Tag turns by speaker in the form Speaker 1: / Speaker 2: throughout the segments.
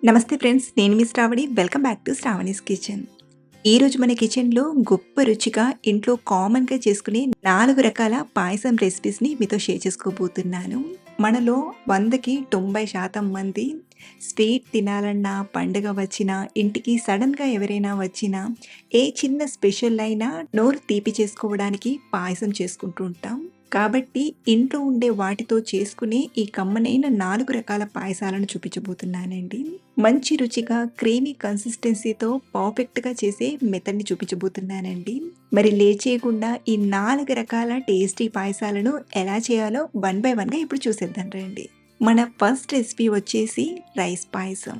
Speaker 1: నమస్తే ఫ్రెండ్స్. నేను మీ Shravani. Welcome back to Shravani's kitchen. ఈరోజు మన కిచెన్‌లో గొప్ప రుచిగా ఇంట్లో కామన్‌గా చేసుకునే 4 రకాల పాయసం రెసిపీస్‌ని మీతో షేర్ చేసుకోబోతున్నాను. మనలో 100కి 90% మంది స్వీట్ తినాలన్నా, పండుగ వచ్చినా, ఇంటికి సడెన్‌గా ఎవరైనా వచ్చినా, ఏ చిన్న స్పెషల్ అయినా నోరు తీపి చేసుకోవడానికి పాయసం చేసుకుంటూ ఉంటాం. కాబట్టి ఇంట్లో ఉండే వాటితో చేసుకునే ఈ కమ్మనైన 4 రకాల పాయసాలను చూపించబోతున్నానండి. మంచి రుచిగా క్రీమీ కన్సిస్టెన్సీతో పర్ఫెక్ట్‌గా చేసే మెథడ్‌ని చూపించబోతున్నానండి. మరి లేట్ చేయకుండా ఈ 4 రకాల టేస్టీ పాయసాలను ఎలా చేయాలో వన్ బై వన్‌గా ఇప్పుడు చూసేద్దాం రండి. మన ఫస్ట్ రెసిపీ వచ్చేసి రైస్ పాయసం.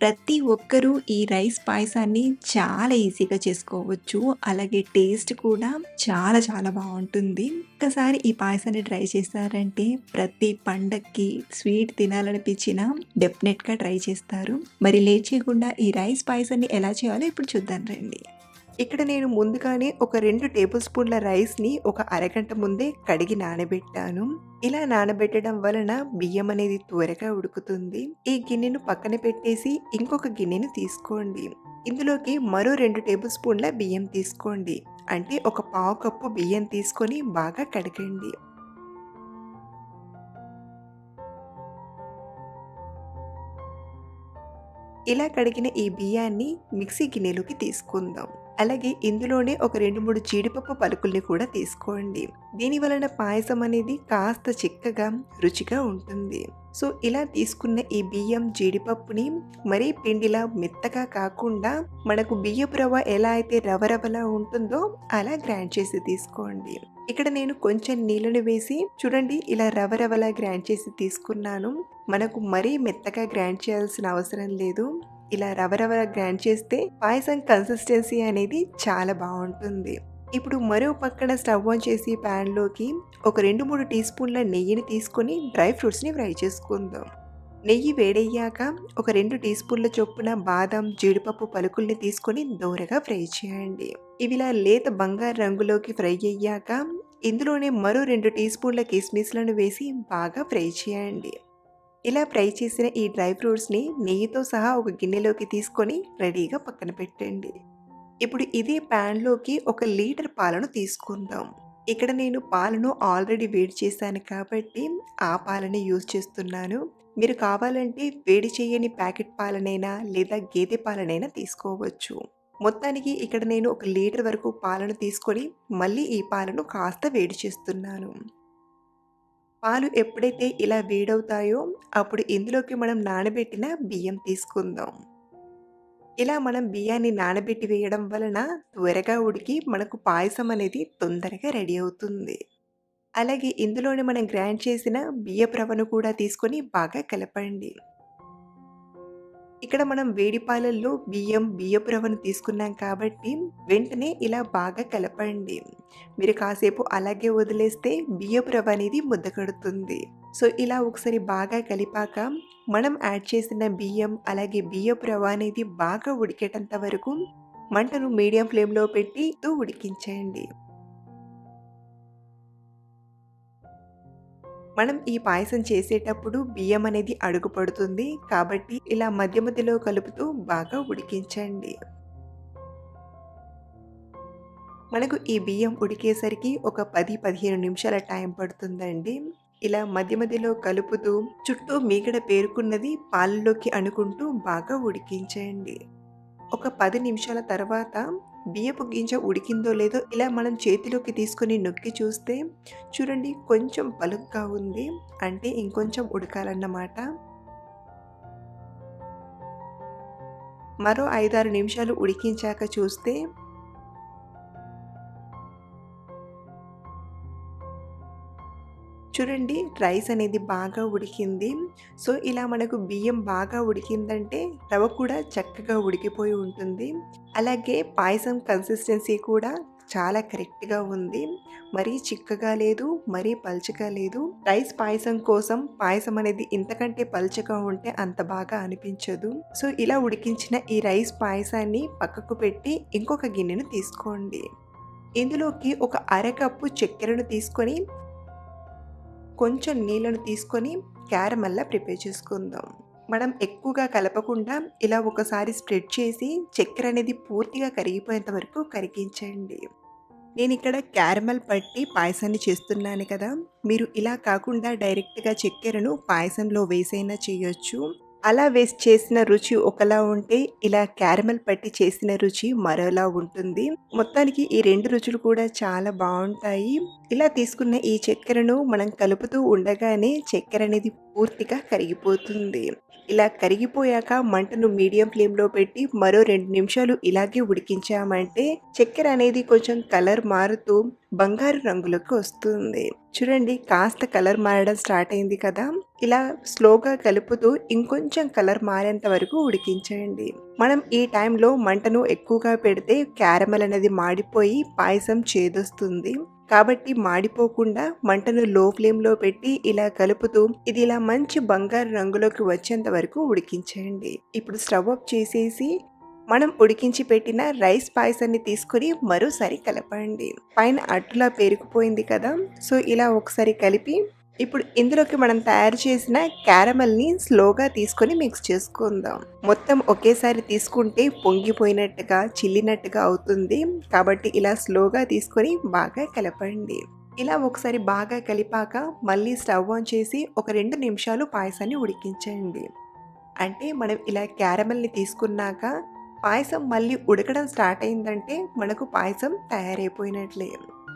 Speaker 1: ప్రతి ఒక్కరూ ఈ రైస్ పాయసాన్ని చాలా ఈజీగా చేసుకోవచ్చు. అలాగే టేస్ట్ కూడా చాలా చాలా బావుంటుంది. ఒక్కసారి ఈ పాయసాన్ని ట్రై చేశారంటే ప్రతి పండక్కి స్వీట్ తినాలనిపించినా డెఫినెట్‌గా ట్రై చేస్తారు. మరి లేట్ చేయకుండా ఈ రైస్ పాయసాన్ని ఎలా చేయాలో ఇప్పుడు చూద్దాం రండి.
Speaker 2: ఇక్కడ నేను ముందుగానే ఒక 2 టేబుల్ స్పూన్ల రైస్‌ని ఒక అరగంట ముందే కడిగి నానబెట్టాను. ఇలా నానబెట్టడం వలన బియ్యం అనేది త్వరగా ఉడుకుతుంది. ఈ గిన్నెను పక్కన పెట్టేసి ఇంకొక గిన్నెని తీసుకోండి. ఇందులోకి మరో 2 టేబుల్ స్పూన్ల బియ్యం తీసుకోండి. అంటే ఒక పావు కప్పు బియ్యం తీసుకొని బాగా కడగండి. ఇలా కడిగిన ఈ బియ్యాన్ని మిక్సీ గిన్నెలోకి తీసుకుందాం. అలాగే ఇందులోనే ఒక 2, 3 జీడిపప్పు పలుకుల్ని కూడా తీసుకోండి. దీని వలన పాయసం అనేది కాస్త చిక్కగా, రుచిగా ఉంటుంది. సో ఇలా తీసుకున్న ఈ బియ్యం, జీడిపప్పుని మరీ పిండిలా మెత్తగా కాకుండా మనకు బియ్యపు రవ్వ ఎలా అయితే రవరవలా ఉంటుందో అలా గ్రైండ్ చేసి తీసుకోండి. ఇక్కడ నేను కొంచెం నీళ్ళని వేసి చూడండి ఇలా రవరవలా గ్రైండ్ చేసి తీసుకున్నాను. మనకు మరీ మెత్తగా గ్రైండ్ చేయాల్సిన అవసరం లేదు. ఇలా రవరవ గ్రైండ్ చేస్తే పాయసం కన్సిస్టెన్సీ అనేది చాలా బాగుంటుంది. ఇప్పుడు మరో పక్కన స్టవ్ ఆన్ చేసి ప్యాన్లోకి ఒక 2, 3 టీ స్పూన్ల నెయ్యిని తీసుకొని డ్రై ఫ్రూట్స్ని ఫ్రై చేసుకుందాం. నెయ్యి వేడయ్యాక ఒక 2 టీ స్పూన్ల చొప్పున బాదం, జీడిపప్పు పలుకుల్ని తీసుకొని దోరగా ఫ్రై చేయండి. ఇవిలా లేత బంగారు రంగులోకి ఫ్రై అయ్యాక ఇందులోనే మరో 2 టీ స్పూన్ల కిస్మిస్లను వేసి బాగా ఫ్రై చేయండి. ఇలా ఫ్రై చేసిన ఈ డ్రై ఫ్రూట్స్ని నెయ్యితో సహా ఒక గిన్నెలోకి తీసుకొని రెడీగా పక్కన పెట్టండి. ఇప్పుడు ఇదే ప్యాన్లోకి 1 లీటర్ పాలను తీసుకుందాం. ఇక్కడ నేను పాలను ఆల్రెడీ వేడి చేశాను కాబట్టి ఆ పాలని యూజ్ చేస్తున్నాను. మీరు కావాలంటే వేడి చేయని ప్యాకెట్ పాలనైనా లేదా గేదె పాలనైనా తీసుకోవచ్చు. మొత్తానికి ఇక్కడ నేను 1 లీటర్ వరకు పాలను తీసుకొని మళ్ళీ ఈ పాలను కాస్త వేడి చేస్తున్నాను. పాలు ఎప్పుడైతే ఇలా వేడవుతాయో అప్పుడు ఇందులోకి మనం నానబెట్టిన బియ్యం తీసుకుందాం. ఇలా మనం బియ్యాన్ని నానబెట్టి వేయడం వలన త్వరగా ఉడికి మనకు పాయసం అనేది తొందరగా రెడీ అవుతుంది. అలాగే ఇందులోనే మనం గ్రైండ్ చేసిన బియ్యపు రవ్వను కూడా తీసుకొని బాగా కలపండి. ఇక్కడ మనం వేడి పాలల్లో బియ్యపు రవ్వను తీసుకున్నాం కాబట్టి వెంటనే ఇలా బాగా కలపండి. మీరు కాసేపు అలాగే వదిలేస్తే బియ్యపు రవ్వ అనేది ముద్ద కడుతుంది. సో ఇలా ఒకసారి బాగా కలిపాక మనం యాడ్ చేసిన బియ్యం అలాగే బియ్యపు రవ్వ అనేది బాగా ఉడికేటంత వరకు మంటను మీడియం ఫ్లేమ్లో పెట్టి ఉడికించండి. మనం ఈ పాయసం చేసేటప్పుడు బియ్యం అనేది అడుగు పడుతుంది కాబట్టి ఇలా మధ్య మధ్యలో కలుపుతూ బాగా ఉడికించండి. మనకు ఈ బియ్యం ఉడికేసరికి ఒక 10-15 నిమిషాల టైం పడుతుందండి. ఇలా మధ్య మధ్యలో కలుపుతూ చుట్టూ మీగడ పేరుకున్నది పాలల్లోకి అనుకుంటూ బాగా ఉడికించండి. ఒక 10 నిమిషాల తర్వాత బియ్యపు గింజ ఉడికిందో లేదో ఇలా మనం చేతిలోకి తీసుకొని నొక్కి చూస్తే చూడండి కొంచెం పలుగ్గా ఉంది. అంటే ఇంకొంచెం ఉడకాలన్నమాట. మరో 5-6 నిమిషాలు ఉడికించాక చూస్తే చూడండి రైస్ అనేది బాగా ఉడికింది. సో ఇలా మనకు బియ్యం బాగా ఉడికిందంటే రవ్వ కూడా చక్కగా ఉడికిపోయి ఉంటుంది. అలాగే పాయసం కన్సిస్టెన్సీ కూడా చాలా కరెక్ట్‌గా ఉంది. మరీ చిక్కగా లేదు, మరీ పల్చగా లేదు. రైస్ పాయసం కోసం పాయసం అనేది ఇంతకంటే పల్చగా ఉంటే అంత బాగా అనిపించదు. సో ఇలా ఉడికించిన ఈ రైస్ పాయసాన్ని పక్కకు పెట్టి ఇంకొక గిన్నెను తీసుకోండి. ఇందులోకి ఒక అరకప్పు చక్కెరను తీసుకొని కొంచెం నీళ్ళను తీసుకొని క్యారమల్లా ప్రిపేర్ చేసుకుందాం. మనం ఎక్కువగా కలపకుండా ఇలా ఒకసారి స్ప్రెడ్ చేసి చక్కెర అనేది పూర్తిగా కరిగిపోయేంత వరకు కరిగించండి. నేనిక్కడ క్యారమెల్ పట్టి పాయసాన్ని చేస్తున్నాను కదా! మీరు ఇలా కాకుండా డైరెక్ట్‌గా చక్కెరను పాయసంలో వేసైనా చేయొచ్చు. అలా వేసి చేసిన రుచి ఒకలా ఉంటే, ఇలా క్యారమెల్ పట్టి చేసిన రుచి మరోలా ఉంటుంది. మొత్తానికి ఈ 2 రుచులు కూడా చాలా బావుంటాయి. ఇలా తీసుకున్న ఈ చక్కెరను మనం కలుపుతూ ఉండగానే చక్కెర అనేది పూర్తిగా కరిగిపోతుంది. ఇలా కరిగిపోయాక మంటను మీడియం ఫ్లేమ్‌లో పెట్టి మరో 2 నిమిషాలు ఇలాగే ఉడికించామంటే చక్కెర అనేది కొంచెం కలర్ మారుతూ బంగారు రంగులోకి వస్తుంది. చూడండి కాస్త కలర్ మారడం స్టార్ట్ అయింది కదా! ఇలా స్లోగా కలుపుతూ ఇంకొంచెం కలర్ మారేంత వరకు ఉడికించండి. మనం ఈ టైంలో మంటను ఎక్కువగా పెడితే క్యారమెల్ అనేది మాడిపోయి పాయసం చేదొస్తుంది. కాబట్టి మాడిపోకుండా మంటను లో ఫ్లేమ్‌లో పెట్టి ఇలా కలుపుతూ ఇది ఇలా మంచి బంగారు రంగులోకి వచ్చేంత వరకు ఉడికించండి. ఇప్పుడు స్టవ్ ఆఫ్ చేసేసి మనం ఉడికించి పెట్టిన రైస్ పాయసాన్ని తీసుకొని మరోసారి కలపండి. పైన అట్టులా పేరుకుపోయింది కదా! సో, ఇలా ఒకసారి కలిపి ఇప్పుడు ఇందులోకి మనం తయారు చేసిన క్యారమెల్‌ని స్లోగా తీసుకొని మిక్స్ చేసుకుందాం. మొత్తం ఒకేసారి తీసుకుంటే పొంగిపోయినట్టుగా, చిల్లినట్టుగా అవుతుంది. కాబట్టి ఇలా స్లోగా తీసుకొని బాగా కలపండి. ఇలా ఒకసారి బాగా కలిపాక మళ్ళీ స్టవ్ ఆన్ చేసి ఒక 2 నిమిషాలు పాయసాన్ని ఉడికించండి. అంటే మనం ఇలా క్యారమెల్‌ని తీసుకున్నాక పాయసం మళ్ళీ ఉడకడం స్టార్ట్ అయిందంటే మనకు పాయసం తయారైపోయినట్లే.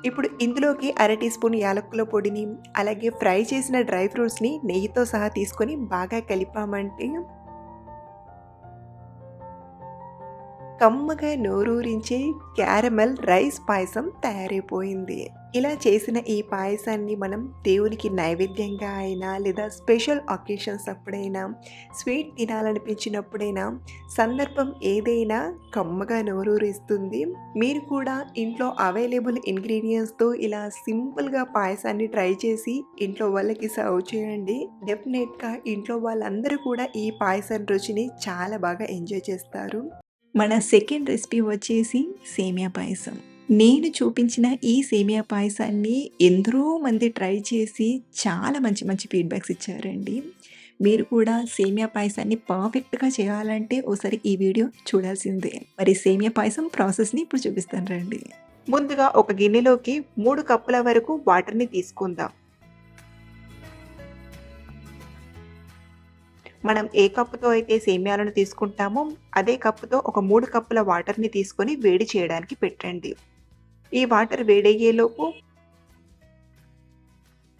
Speaker 2: ఇప్పుడు ఇందులోకి అర టీ స్పూన్ యాలకుల పొడిని, అలాగే ఫ్రై చేసిన డ్రై ఫ్రూట్స్‌ని నెయ్యితో సహా తీసుకొని బాగా కలిపామంటే కమ్మగా నోరూరించే క్యారమెల్ రైస్ పాయసం తయారైపోయింది. ఇలా చేసిన ఈ పాయసాన్ని మనం దేవునికి నైవేద్యంగా అయినా లేదా స్పెషల్ అకేషన్స్ అప్పుడైనా స్వీట్ తినాలనిపించినప్పుడైనా సందర్భం ఏదైనా కమ్మగా నోరూరిస్తుంది. మీరు కూడా ఇంట్లో అవైలబుల్ ఇంగ్రీడియంట్స్తో ఇలా సింపుల్గా పాయసాన్ని ట్రై చేసి ఇంట్లో వాళ్ళకి సర్వ్ చేయండి. డెఫినెట్గా ఇంట్లో వాళ్ళందరూ కూడా ఈ పాయసం రుచిని చాలా బాగా ఎంజాయ్ చేస్తారు.
Speaker 1: మన సెకండ్ రెసిపీ వచ్చేసి సేమియా పాయసం. నేను చూపించిన ఈ సేమియా పాయసాన్ని ఎందరో మంది ట్రై చేసి చాలా మంచి మంచి ఫీడ్‌బ్యాక్స్ ఇచ్చారండి. మీరు కూడా సేమియా పాయసాన్ని పర్ఫెక్ట్‌గా చేయాలంటే ఓసారి ఈ వీడియో చూడాల్సిందే. మరి సేమియా పాయసం ప్రాసెస్‌ని ఇప్పుడు చూపిస్తాను రండి.
Speaker 2: ముందుగా ఒక గిన్నెలోకి 3 కప్పుల వరకు వాటర్‌ని తీసుకుందాం. మనం ఏ కప్పుతో అయితే సేమియాలను తీసుకుంటామో అదే కప్పుతో ఒక 3 కప్పుల వాటర్‌ని తీసుకొని వేడి చేయడానికి పెట్టండి. ఈ వాటర్ వేడయ్యేలోపు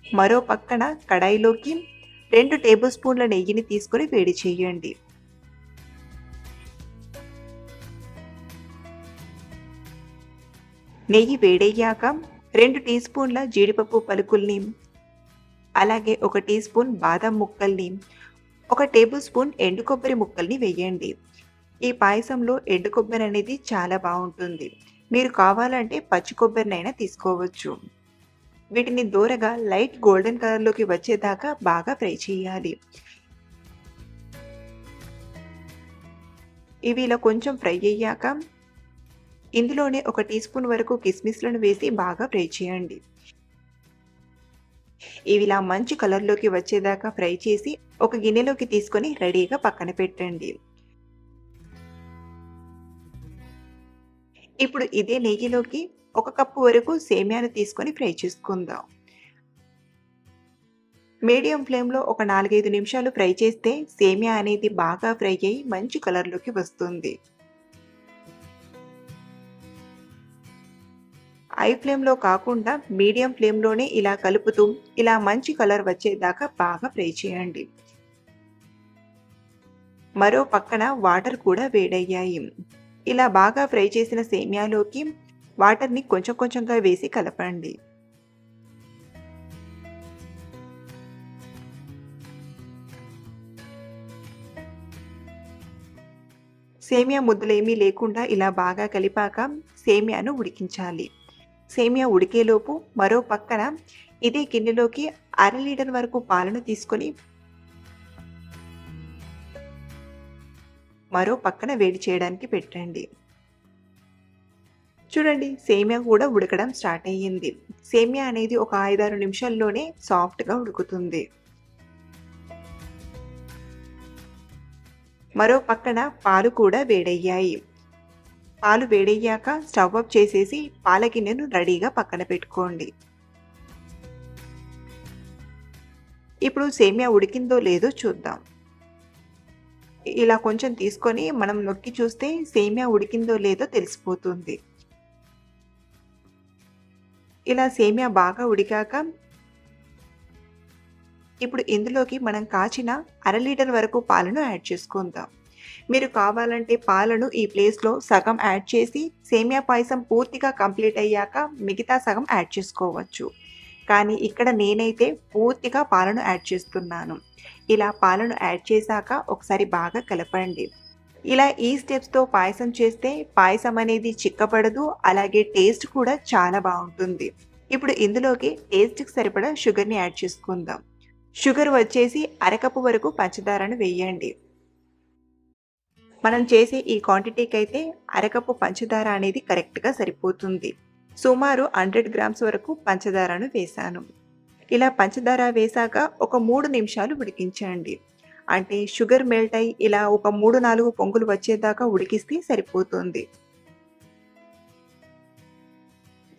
Speaker 2: మరో పక్కన కడాయిలోకి 2 టేబుల్ స్పూన్ల నెయ్యిని తీసుకొని వేడి చేయండి. నెయ్యి వేడయ్యాక 2 టీ స్పూన్ల జీడిపప్పు పలుకుల్ని, అలాగే 1 టీ స్పూన్ బాదం ముక్కల్ని, 1 టేబుల్ స్పూన్ ఎండు కొబ్బరి ముక్కల్ని వేయండి. ఈ పాయసంలో ఎండు కొబ్బరి అనేది చాలా బాగుంటుంది. మీరు కావాలంటే పచ్చి కొబ్బరినైనా తీసుకోవచ్చు. వీటిని దూరగా లైట్ గోల్డెన్ కలర్లోకి వచ్చేదాకా బాగా ఫ్రై చేయాలి. ఇవి ఇలా కొంచెం ఫ్రై అయ్యాక ఇందులోనే 1 టీ స్పూన్ వరకు కిస్మిస్లను వేసి బాగా ఫ్రై చేయండి. ఇవి ఇలా మంచి కలర్లోకి వచ్చేదాకా ఫ్రై చేసి ఒక గిన్నెలోకి తీసుకొని రెడీగా పక్కన పెట్టండి. ఇప్పుడు ఇదే నెయ్యిలోకి 1 కప్పు వరకు సేమియాను తీసుకొని ఫ్రై చేసుకుందాం. మీడియం ఫ్లేమ్‌లో ఒక 4, 5 నిమిషాలు ఫ్రై చేస్తే సేమియా అనేది బాగా ఫ్రై అయ్యి మంచి కలర్లోకి వస్తుంది. హై ఫ్లేమ్‌లో కాకుండా మీడియం ఫ్లేమ్‌లోనే ఇలా కలుపుతూ ఇలా మంచి కలర్ వచ్చేదాకా బాగా ఫ్రై చేయండి. మరో పక్కన వాటర్ కూడా వేడయ్యాయి. ఇలా బాగా ఫ్రై చేసిన సేమియాలోకి వాటర్‌ని కొంచెం కొంచెంగా వేసి కలపండి. సేమియా ముద్దలేమీ లేకుండా ఇలా బాగా కలిపాక సేమియాను ఉడికించాలి. సేమియా ఉడికేలోపు మరో పక్కన ఇదే గిన్నెలోకి అర లీటర్ వరకు పాలను తీసుకొని మరో పక్కన వేడి చేయడానికి పెట్టండి. చూడండి సేమియా కూడా ఉడకడం స్టార్ట్ అయ్యింది. సేమియా అనేది ఒక 5, 6 నిమిషాల్లోనే సాఫ్ట్‌గా ఉడుకుతుంది. మరో పక్కన పాలు కూడా వేడయ్యాయి. పాలు వేడయ్యాక స్టవ్ ఆఫ్ చేసేసి పాల గిన్నెను రెడీగా పక్కన పెట్టుకోండి. ఇప్పుడు సేమియా ఉడికిందో లేదో చూద్దాం. ఇలా కొంచెం తీసుకొని మనం నొక్కి చూస్తే సేమియా ఉడికిందో లేదో తెలిసిపోతుంది. ఇలా సేమియా బాగా ఉడికాక ఇప్పుడు ఇందులోకి మనం కాచిన 1/2 లీటర్ వరకు పాలను యాడ్ చేసుకుందాం. మీరు కావాలంటే పాలను ఈ ప్లేస్‌లో సగం యాడ్ చేసి సేమియా పాయసం పూర్తిగా కంప్లీట్ అయ్యాక మిగతా సగం యాడ్ చేసుకోవచ్చు. కానీ ఇక్కడ నేనైతే పూర్తిగా పాలను యాడ్ చేస్తున్నాను. ఇలా పాలను యాడ్ చేశాక ఒకసారి బాగా కలపండి. ఇలా ఈ స్టెప్స్‌తో పాయసం చేస్తే పాయసం అనేది చిక్కబడదు. అలాగే టేస్ట్ కూడా చాలా బావుంటుంది. ఇప్పుడు ఇందులోకి టేస్ట్‌కి సరిపడా షుగర్‌ని యాడ్ చేసుకుందాం. షుగర్ వచ్చేసి అరకప్పు వరకు పంచదారను వేయండి. మనం చేసే ఈ క్వాంటిటీకి అయితే అరకప్పు పంచదార అనేది కరెక్ట్‌గా సరిపోతుంది. సుమారు 100 గ్రామ్స్ వరకు పంచదారను వేశాను. ఇలా పంచదార వేశాక ఒక 3 నిమిషాలు ఉడికించండి. అంటే షుగర్ మెల్ట్ అయ్యి ఇలా ఒక 3-4 పొంగులు వచ్చేదాకా ఉడికిస్తే సరిపోతుంది.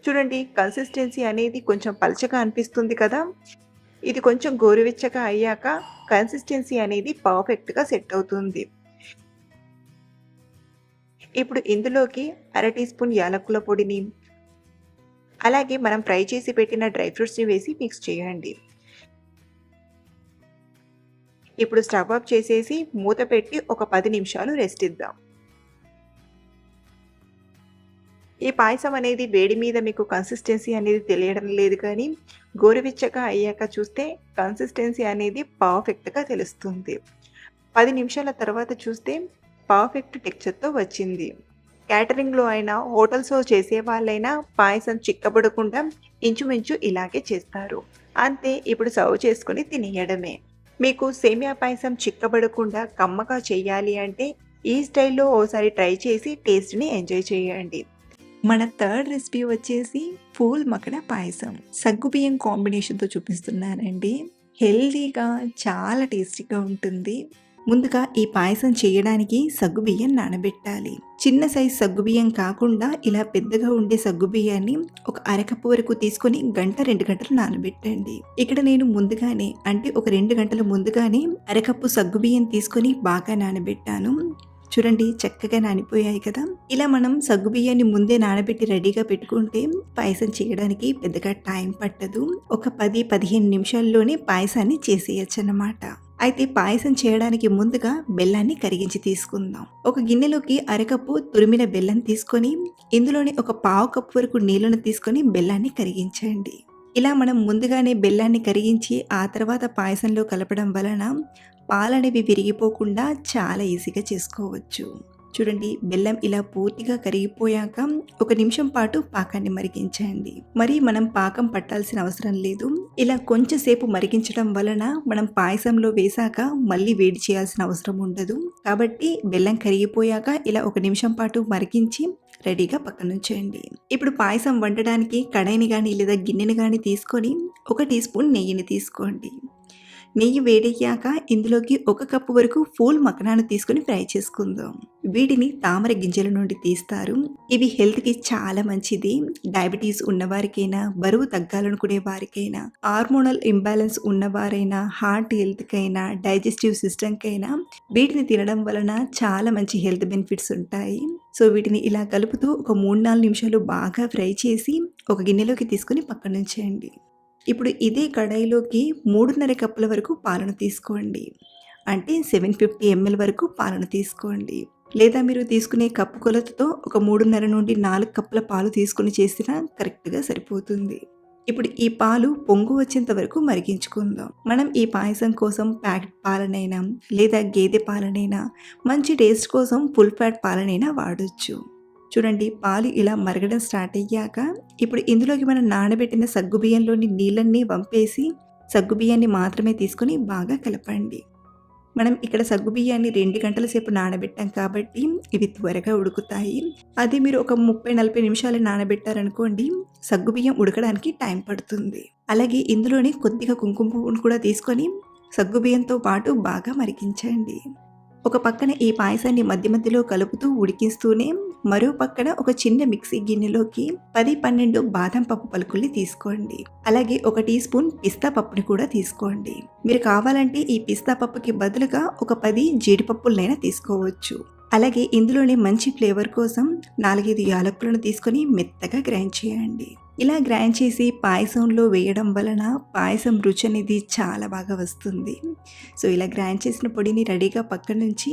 Speaker 2: చూడండి, కన్సిస్టెన్సీ అనేది కొంచెం పలచగా అనిపిస్తుంది కదా! ఇది కొంచెం గోరువెచ్చగా అయ్యాక కన్సిస్టెన్సీ అనేది పర్ఫెక్ట్‌గా సెట్ అవుతుంది. ఇప్పుడు ఇందులోకి 1/2 టీ స్పూన్ యాలకుల పొడిని, అలాగే మనం ఫ్రై చేసి పెట్టిన డ్రై ఫ్రూట్స్‌ని వేసి మిక్స్ చేయండి. ఇప్పుడు స్టవ్ ఆఫ్ చేసేసి మూత పెట్టి ఒక 10 నిమిషాలు రెస్ట్ ఇద్దాం. ఈ పాయసం అనేది వేడి మీద మీకు కన్సిస్టెన్సీ అనేది తెలియడం లేదు కానీ గోరువెచ్చగా అయ్యాక చూస్తే కన్సిస్టెన్సీ అనేది పర్ఫెక్ట్‌గా తెలుస్తుంది. 10 నిమిషాల తర్వాత చూస్తే పర్ఫెక్ట్ టెక్స్చర్‌తో వచ్చింది. క్యాటరింగ్‌లో అయినా హోటల్స్‌లో చేసేవాళ్ళైనా పాయసం చిక్కబడకుండా ఇంచుమించు ఇలాగే చేస్తారు. అంతే, ఇప్పుడు సర్వ్ చేసుకొని తినేయడమే. మీకు సేమియా పాయసం చిక్కబడకుండా కమ్మగా చేయాలి అంటే ఈ స్టైల్‌లో ఓసారి ట్రై చేసి టేస్ట్‌ని ఎంజాయ్ చేయండి.
Speaker 1: మన థర్డ్ రెసిపీ వచ్చేసి పూల్ మక్కన పాయసం. సగ్గుబియ్యం కాంబినేషన్‌తో చూపిస్తున్నానండి. హెల్తీగా చాలా టేస్టీగా ఉంటుంది. ముందుగా ఈ పాయసం చేయడానికి సగ్గుబియ్యం నానబెట్టాలి. చిన్న సైజ్ సగ్గుబియ్యం కాకుండా ఇలా పెద్దగా ఉండే సగ్గుబియ్యాన్ని ఒక అరకప్పు వరకు తీసుకొని 1-2 గంటలు నానబెట్టండి. ఇక్కడ నేను ముందుగానే అంటే ఒక 2 గంటల ముందుగానే అరకప్పు సగ్గుబియ్యం తీసుకొని బాగా నానబెట్టాను. చూడండి, చక్కగా నానిపోయాయి కదా! ఇలా మనం సగ్గుబియ్యాన్ని ముందే నానబెట్టి రెడీగా పెట్టుకుంటే పాయసం చేయడానికి పెద్దగా టైం పట్టదు. ఒక 10-15 నిమిషాల్లోనే పాయసాన్ని చేసేయచ్చన్నమాట. అయితే పాయసం చేయడానికి ముందుగా బెల్లాన్ని కరిగించి తీసుకుందాం. ఒక గిన్నెలోకి అరకప్పు తురిమిన బెల్లం తీసుకొని ఇందులోనే ఒక పావు కప్పు వరకు నీళ్లను తీసుకొని బెల్లాన్ని కరిగించండి. ఇలా మనం ముందుగానే బెల్లాన్ని కరిగించి ఆ తర్వాత పాయసంలో కలపడం వలన పాలనేవి విరిగిపోకుండా చాలా ఈజీగా చేసుకోవచ్చు. చూడండి, బెల్లం ఇలా పూర్తిగా కరిగిపోయాక 1 నిమిషం పాటు పాకాన్ని మరిగించండి. మరి మనం పాకం పట్టాల్సిన అవసరం లేదు. ఇలా కొంచెం సేపు మరిగించడం వలన మనం పాయసంలో వేశాక మళ్ళీ వేడి చేయాల్సిన అవసరం ఉండదు. కాబట్టి బెల్లం కరిగిపోయాక ఇలా 1 నిమిషం పాటు మరిగించి రెడీగా పక్కనుంచండి. ఇప్పుడు పాయసం వండడానికి కడాయిని కానీ లేదా గిన్నెని కానీ తీసుకొని 1 టీ స్పూన్ నెయ్యిని తీసుకోండి. నెయ్యి వేడెక్కాక ఇందులోకి 1 కప్పు వరకు పూల్ మక్కనాను తీసుకొని ఫ్రై చేసుకుందాం. వీటిని తామర గింజల నుండి తీస్తారు. ఇవి హెల్త్‌కి చాలా మంచిది. డయాబెటీస్ ఉన్నవారికైనా, బరువు తగ్గాలనుకునే వారికైనా, హార్మోనల్ ఇంబాలెన్స్ ఉన్నవారైనా, హార్ట్ హెల్త్‌కైనా, డైజెస్టివ్ సిస్టమ్‌కైనా వీటిని తినడం వలన చాలా మంచి హెల్త్ బెనిఫిట్స్ ఉంటాయి. సో వీటిని ఇలా కలుపుతూ ఒక 3-4 నిమిషాలు బాగా ఫ్రై చేసి ఒక గిన్నెలోకి తీసుకొని పక్కనుంచేయండి. ఇప్పుడు ఇదే కడాయిలోకి 3.5 కప్పుల వరకు పాలను తీసుకోండి. అంటే 750 ml వరకు పాలను తీసుకోండి. లేదా మీరు తీసుకునే కప్పు కొలతతో ఒక 3.5-4 కప్పుల పాలు తీసుకొని చేసినా కరెక్ట్‌గా సరిపోతుంది. ఇప్పుడు ఈ పాలు పొంగు వచ్చేంత వరకు మరిగించుకుందాం. మనం ఈ పాయసం కోసం ప్యాకెట్ పాలనైనా లేదా గేదె పాలనైనా, మంచి టేస్ట్ కోసం ఫుల్ ఫ్యాట్ పాలనైనా వాడొచ్చు. చూడండి, పాలు ఇలా మరగడం స్టార్ట్ అయ్యాక ఇప్పుడు ఇందులోకి మనం నానబెట్టిన సగ్గుబియ్యంలోని నీళ్ళన్నీ వంపేసి సగ్గుబియ్యాన్ని మాత్రమే తీసుకొని బాగా కలపండి. మనం ఇక్కడ సగ్గుబియ్యాన్ని 2 గంటల సేపు నానబెట్టాం కాబట్టి ఇవి త్వరగా ఉడుకుతాయి. అదే మీరు ఒక 30-40 నిమిషాలు నానబెట్టారనుకోండి, సగ్గుబియ్యం ఉడకడానికి టైం పడుతుంది. అలాగే ఇందులోనే కొద్దిగా కుంకుమ పువ్వును కూడా తీసుకొని సగ్గుబియ్యంతో పాటు బాగా మరిగించండి. ఒక పక్కన ఈ పాయసాన్ని మధ్య మధ్యలో కలుపుతూ ఉడికిస్తూనే మరో పక్కన ఒక చిన్న మిక్సీ గిన్నెలోకి 10-12 బాదం పప్పు పలుకుల్ని తీసుకోండి. అలాగే 1 టీ స్పూన్ పిస్తా పప్పుని కూడా తీసుకోండి. మీరు కావాలంటే ఈ పిస్తా పప్పుకి బదులుగా ఒక 10 జీడిపప్పులనైనా తీసుకోవచ్చు. అలాగే ఇందులోనే మంచి ఫ్లేవర్ కోసం 4-5 యాలకులను తీసుకొని మెత్తగా గ్రైండ్ చేయండి. ఇలా గ్రైండ్ చేసి పాయసంలో వేయడం వలన పాయసం రుచి అనేది చాలా బాగా వస్తుంది. సో ఇలా గ్రైండ్ చేసిన పొడిని రెడీగా పక్కన నుంచి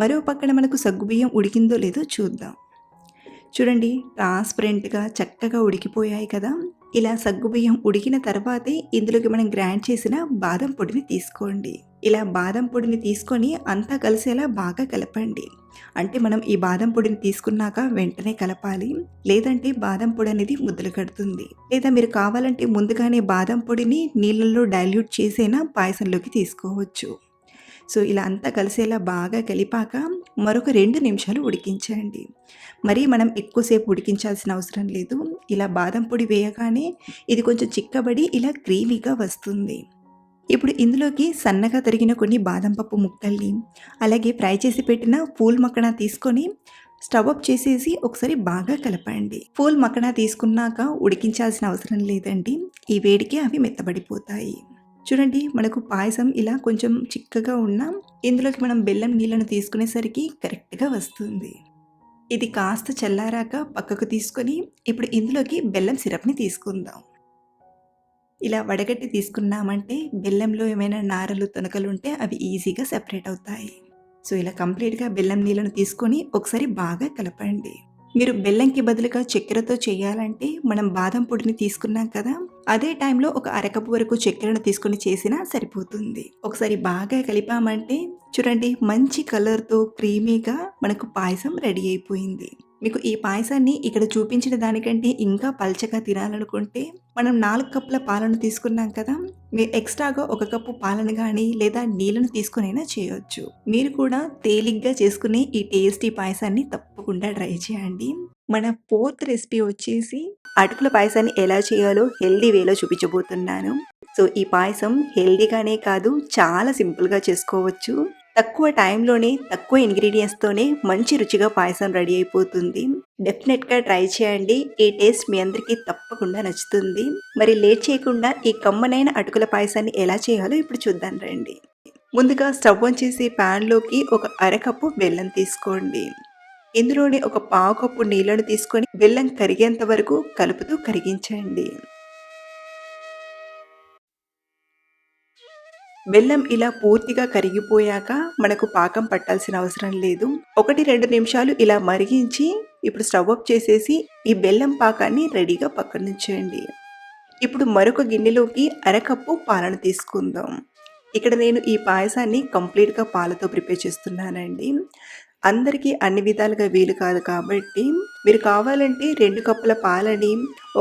Speaker 1: మరో పక్కన మనకు సగ్గుబియ్యం ఉడికిందో లేదో చూద్దాం. చూడండి, ట్రాన్స్పరెంట్గా చక్కగా ఉడికిపోయాయి కదా. ఇలా సగ్గుబియ్యం ఉడికిన తర్వాతే ఇందులోకి మనం గ్రైండ్ చేసిన బాదం పొడిని తీసుకోండి. ఇలా బాదం పొడిని తీసుకొని అంతా కలిసేలా బాగా కలపండి. అంటే మనం ఈ బాదం పొడిని తీసుకున్నాక వెంటనే కలపాలి, లేదంటే బాదం పొడి అనేది ముద్దలు కడుతుంది. లేదా మీరు కావాలంటే ముందుగానే బాదం పొడిని నీళ్ళల్లో డైల్యూట్ చేసైనా పాయసంలోకి తీసుకోవచ్చు. సో ఇలా అంతా కలిసేలా బాగా కలిపాక మరొక 2 నిమిషాలు ఉడికించండి. మరి మనం ఎక్కువసేపు ఉడికించాల్సిన అవసరం లేదు. ఇలా బాదం పొడి వేయగానే ఇది కొంచెం చిక్కబడి ఇలా క్రీమీగా వస్తుంది. ఇప్పుడు ఇందులోకి సన్నగా తరిగిన కొన్ని బాదం పప్పు ముక్కల్ని, అలాగే ఫ్రై చేసి పెట్టిన పూల్ మక్కన తీసుకొని స్టవ్ ఆఫ్ చేసేసి ఒకసారి బాగా కలపండి. పూల్ మక్కన తీసుకున్నాక ఉడికించాల్సిన అవసరం లేదండి, ఈ వేడికి అవి మెత్తబడిపోతాయి. చూడండి, మనకు పాయసం ఇలా కొంచెం చిక్కగా ఉన్నా ఇందులోకి మనం బెల్లం నీళ్ళను తీసుకునేసరికి కరెక్ట్గా వస్తుంది. ఇది కాస్త చల్లారాక పక్కకు తీసుకొని ఇప్పుడు ఇందులోకి బెల్లం సిరప్ని తీసుకుందాం. ఇలా వడగట్టి తీసుకున్నామంటే బెల్లంలో ఏమైనా నారలు తొనకలు ఉంటే అవి ఈజీగా సెపరేట్ అవుతాయి. సో ఇలా కంప్లీట్గా బెల్లం నీళ్ళను తీసుకొని ఒకసారి బాగా కలపండి. మీరు బెల్లంకి బదులుగా చక్కెరతో చేయాలంటే మనం బాదం పొడిని తీసుకున్నాం కదా, అదే టైంలో ఒక అరకప్పు వరకు చక్కెరను తీసుకొని చేసినా సరిపోతుంది. ఒకసారి బాగా కలిపామంటే చూడండి, మంచి కలర్తో క్రీమీగా మనకు పాయసం రెడీ అయిపోయింది. మీకు ఈ పాయసాన్ని ఇక్కడ చూపించిన దానికంటే ఇంకా పల్చగా తినాలనుకుంటే మనం 4 కప్పుల పాలను తీసుకున్నాం కదా, మీరు ఎక్స్ట్రాగా 1 కప్పు పాలను కానీ లేదా నీళ్ళను తీసుకునైనా చేయొచ్చు. మీరు కూడా తేలిగ్గా చేసుకునే ఈ టేస్టీ పాయసాన్ని తప్పకుండా ట్రై చేయండి. మన 4th రెసిపీ వచ్చేసి అటుకుల పాయసాన్ని ఎలా చేయాలో హెల్దీ వేలో చూపించబోతున్నాను. సో ఈ పాయసం హెల్దీగానే కాదు, చాలా సింపుల్గా చేసుకోవచ్చు. తక్కువ టైంలోనే తక్కువ ఇంగ్రీడియంట్స్తోనే మంచి రుచిగా పాయసం రెడీ అయిపోతుంది. డెఫినెట్గా ట్రై చేయండి, ఈ టేస్ట్ మీ అందరికీ తప్పకుండా నచ్చుతుంది. మరి లేట్ చేయకుండా ఈ కమ్మనైన అటుకుల పాయసాన్ని ఎలా చేయాలో ఇప్పుడు చూద్దాం రండి. ముందుగా స్టవ్ ఆన్ చేసి ప్యాన్లోకి ఒక అరకప్పు బెల్లం తీసుకోండి. ఇందులోనే ఒక పావు కప్పు నీళ్ళను తీసుకొని బెల్లం కరిగేంత వరకు కలుపుతూ కరిగించండి. బెల్లం ఇలా పూర్తిగా కరిగిపోయాక మనకు పాకం పట్టాల్సిన అవసరం లేదు. 1-2 నిమిషాలు ఇలా మరిగించి ఇప్పుడు స్టవ్ ఆఫ్ చేసేసి ఈ బెల్లం పాకాన్ని రెడీగా పక్కన ఉంచండి. ఇప్పుడు మరొక గిన్నెలోకి అరకప్పు పాలను తీసుకుందాం. ఇక్కడ నేను ఈ పాయసాన్ని కంప్లీట్గా పాలతో ప్రిపేర్ చేస్తున్నానండి. అందరికీ అన్ని విధాలుగా వీలు కాదు కాబట్టి మీరు కావాలంటే 2 కప్పుల పాలని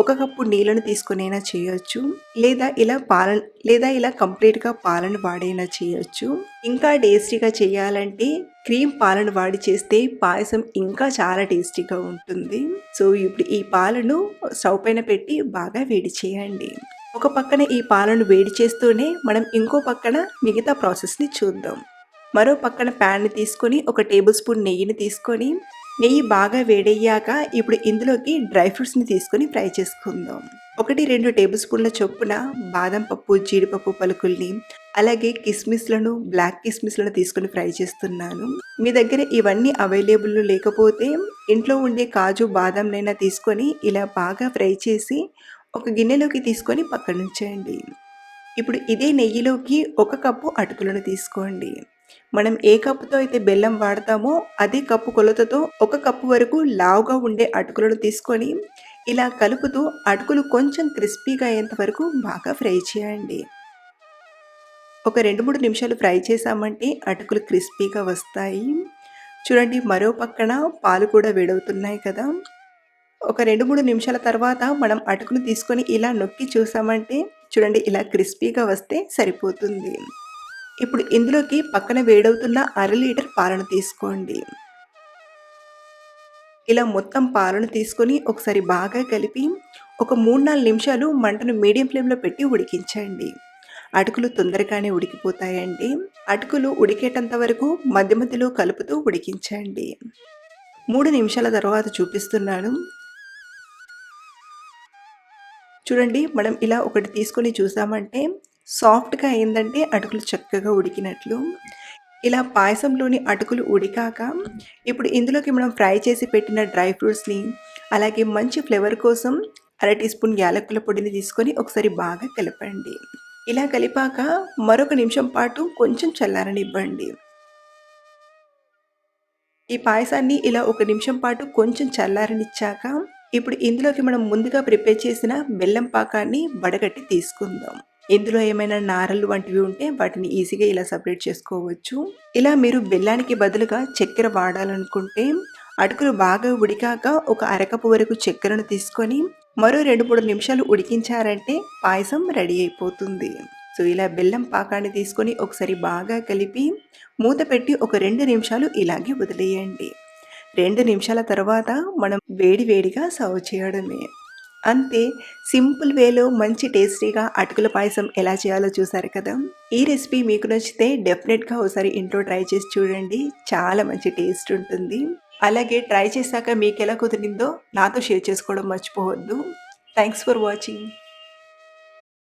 Speaker 1: 1 కప్పు నీళ్ళను తీసుకునైనా చేయొచ్చు, లేదా ఇలా కంప్లీట్గా పాలను వాడైనా చేయొచ్చు. ఇంకా టేస్టీగా చేయాలంటే క్రీమ్ పాలను వాడి చేస్తే పాయసం ఇంకా చాలా టేస్టీగా ఉంటుంది. సో ఇప్పుడు ఈ పాలను స్టవ్ పైన పెట్టి బాగా వేడి చేయండి. ఒక పక్కన ఈ పాలను వేడి చేస్తూనే మనం ఇంకో పక్కన మిగతా ప్రాసెస్ని చూద్దాం. మరో పక్కన ప్యాన్ని తీసుకొని 1 టేబుల్ స్పూన్ నెయ్యిని తీసుకొని, నెయ్యి బాగా వేడయ్యాక ఇప్పుడు ఇందులోకి డ్రై ఫ్రూట్స్ని తీసుకొని ఫ్రై చేసుకుందాం. 1-2 టేబుల్ స్పూన్ల చొప్పున బాదం పప్పు, జీడిపప్పు పలుకుల్ని, అలాగే కిస్మిస్లను, బ్లాక్ కిస్మిస్లను తీసుకొని ఫ్రై చేస్తున్నాను. మీ దగ్గర ఇవన్నీ అవైలబుల్లో లేకపోతే ఇంట్లో ఉండే కాజు, బాదంనైనా తీసుకొని ఇలా బాగా ఫ్రై చేసి ఒక గిన్నెలోకి తీసుకొని పక్కన ఉంచండి. ఇప్పుడు ఇదే నెయ్యిలోకి 1 కప్పు అటుకులను తీసుకోండి. మనం ఏ కప్పుతో అయితే బెల్లం వాడతామో అదే కప్పు కొలతతో 1 కప్పు వరకు లావుగా ఉండే అటుకులను తీసుకొని ఇలా కలుపుతూ అటుకులు కొంచెం క్రిస్పీగా అయ్యేంత వరకు బాగా ఫ్రై చేయండి. ఒక 2-3 నిమిషాలు ఫ్రై చేసామంటే అటుకులు క్రిస్పీగా వస్తాయి. చూడండి, మరో పక్కన పాలు కూడా వేడవుతున్నాయి కదా. ఒక 2-3 నిమిషాల తర్వాత మనం అటుకును తీసుకొని ఇలా నొక్కి చూసామంటే చూడండి, ఇలా క్రిస్పీగా వస్తే సరిపోతుంది. ఇప్పుడు ఇందులోకి పక్కన వేడవుతున్న 1/2 లీటర్ పాలను తీసుకోండి. ఇలా మొత్తం పాలను తీసుకొని ఒకసారి బాగా కలిపి ఒక 3-4 నిమిషాలు మంటను మీడియం ఫ్లేమ్లో పెట్టి ఉడికించండి.
Speaker 2: అటుకులు తొందరగానే ఉడికిపోతాయండి. అటుకులు ఉడికేటంత వరకు మధ్య మధ్యలో కలుపుతూ ఉడికించండి. 3 నిమిషాల తర్వాత చూపిస్తున్నాను. చూడండి, మనం ఇలా ఒకటి తీసుకొని చూసామంటే సాఫ్ట్‌గా అయిందంటే అటుకులు చక్కగా ఉడికినట్లు. ఇలా పాయసంలోని అటుకులు ఉడికాక ఇప్పుడు ఇందులోకి మనం ఫ్రై చేసి పెట్టిన డ్రై ఫ్రూట్స్‌ని, అలాగే మంచి ఫ్లేవర్ కోసం అర టీ స్పూన్ యాలకుల పొడిని తీసుకొని ఒకసారి బాగా కలపండి. ఇలా కలిపాక మరొక నిమిషం పాటు కొంచెం చల్లారనివ్వండి. ఈ పాయసాన్ని ఇలా ఒక నిమిషం పాటు కొంచెం చల్లారనిచ్చాక ఇప్పుడు ఇందులోకి మనం ముందుగా ప్రిపేర్ చేసిన బెల్లం పాకాన్ని వడగట్టి తీసుకుందాం. ఇందులో ఏమైనా నారలు వంటివి ఉంటే వాటిని ఈజీగా ఇలా సపరేట్ చేసుకోవచ్చు. ఇలా మీరు బెల్లానికి బదులుగా చక్కెర వాడాలనుకుంటే అటుకులు బాగా ఉడికాక ఒక అరకప్పు వరకు చక్కెరను తీసుకొని మరో 2-3 నిమిషాలు ఉడికించారంటే పాయసం రెడీ అయిపోతుంది. సో ఇలా బెల్లం పాకాన్ని తీసుకొని ఒకసారి బాగా కలిపి మూత పెట్టి ఒక 2 నిమిషాలు ఇలాగే వదిలేయండి. 2 నిమిషాల తర్వాత మనం వేడి వేడిగా సర్వ్ చేయడమే. అంతే, సింపుల్ వేలో మంచి టేస్టీగా అటుకుల పాయసం ఎలా చేయాలో చూసారు కదా. ఈ రెసిపీ మీకు నచ్చితే డెఫినెట్గా ఒకసారి ఇంట్లో ట్రై చేసి చూడండి. చాలా మంచి టేస్ట్ ఉంటుంది. అలాగే ట్రై చేశాక మీకు ఎలా కుదిరిందో నాతో షేర్ చేసుకోవడం మర్చిపోవద్దు. Thanks for watching.